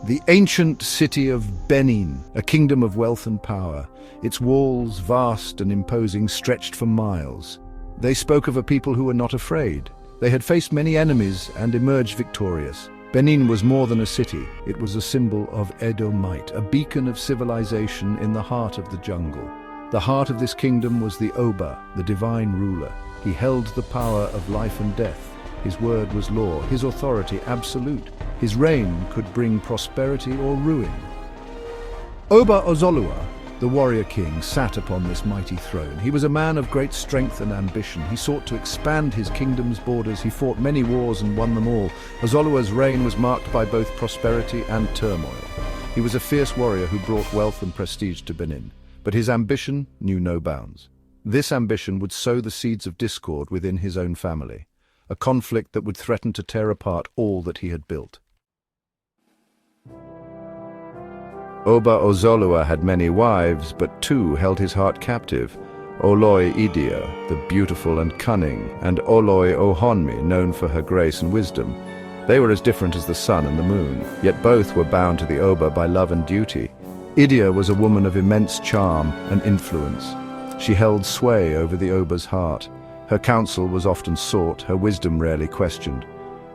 The ancient city of Benin, a kingdom of wealth and power. Its walls, vast and imposing, stretched for miles. They spoke of a people who were not afraid. They had faced many enemies and emerged victorious. Benin was more than a city. It was a symbol of Edo might, a beacon of civilization in the heart of the jungle. The heart of this kingdom was the Oba, the divine ruler. He held the power of life and death. His word was law, his authority absolute. His reign could bring prosperity or ruin. Oba Ozolua, the warrior king, sat upon this mighty throne. He was a man of great strength and ambition. He sought to expand his kingdom's borders. He fought many wars and won them all. Ozolua's reign was marked by both prosperity and turmoil. He was a fierce warrior who brought wealth and prestige to Benin. But his ambition knew no bounds. This ambition would sow the seeds of discord within his own family, a conflict that would threaten to tear apart all that he had built. Oba Ozolua had many wives, but two held his heart captive: Oloi Idia, the beautiful and cunning, and Oloi Idia, known for her grace and wisdom. They were as different as the sun and the moon, yet both were bound to the Oba by love and duty. Idia was a woman of immense charm and influence. She held sway over the Oba's heart. Her counsel was often sought, her wisdom rarely questioned.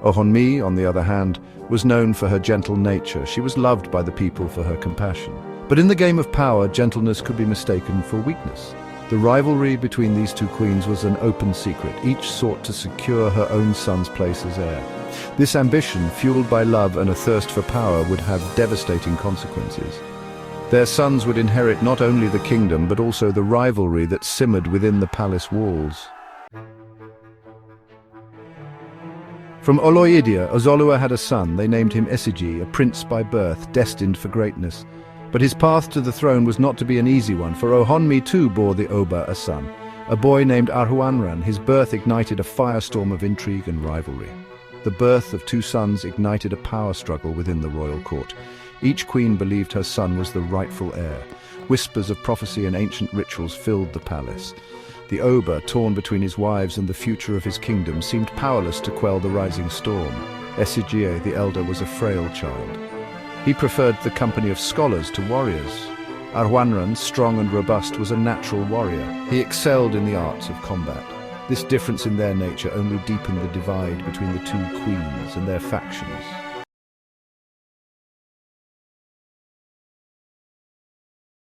Ohonmi, on the other hand, was known for her gentle nature. She was loved by the people for her compassion. But in the game of power, gentleness could be mistaken for weakness. The rivalry between these two queens was an open secret. Each sought to secure her own son's place as heir. This ambition, fueled by love and a thirst for power, would have devastating consequences. Their sons would inherit not only the kingdom, but also the rivalry that simmered within the palace walls. From Oloi Idia, Ozolua had a son. They named him Esigie, a prince by birth, destined for greatness. But his path to the throne was not to be an easy one, for Ohonmi too bore the Oba a son, a boy named Arhuahan. His birth ignited a firestorm of intrigue and rivalry. The birth of two sons ignited a power struggle within the royal court. Each queen believed her son was the rightful heir. Whispers of prophecy and ancient rituals filled the palace. The Oba, torn between his wives and the future of his kingdom, seemed powerless to quell the rising storm. Esigie, the elder, was a frail child. He preferred the company of scholars to warriors. Arhuahan, strong and robust, was a natural warrior. He excelled in the arts of combat. This difference in their nature only deepened the divide between the two queens and their factions.